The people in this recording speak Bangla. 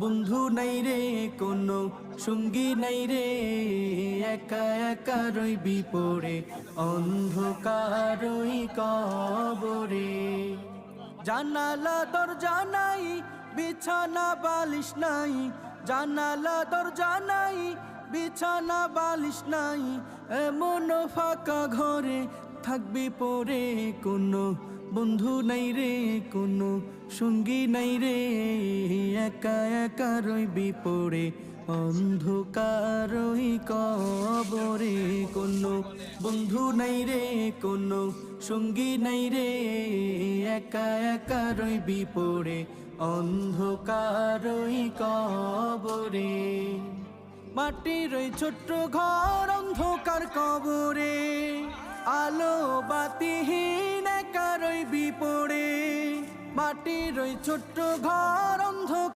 বন্ধু নাই রে কোনো সঙ্গী নাই রে, একা একা রইবি পড়ে অন্ধকারই কবরে। জানালা দরজা নাই, বিছানা বালিশ নাই, জানালা দরজা নাই, বিছানা বালিশ নাই, এমন ফাঁকা ঘরে থাকবি পড়ে। কোনো বন্ধু নাই রে কোনো সঙ্গী নাই রে, একা একা রইবি পড়ে অন্ধকারই কবরে। কোনো বন্ধু নাই রে কোনো সঙ্গী নাই রে, একা একা রইবি পড়ে অন্ধকারই কবরে। মাটির ওই ছোট্ট ঘর অন্ধকার কবরে, আলো বাতিহীন একা রইবি পড়ে। মাটির ওই ছোট্ট ঘর অন্ধকার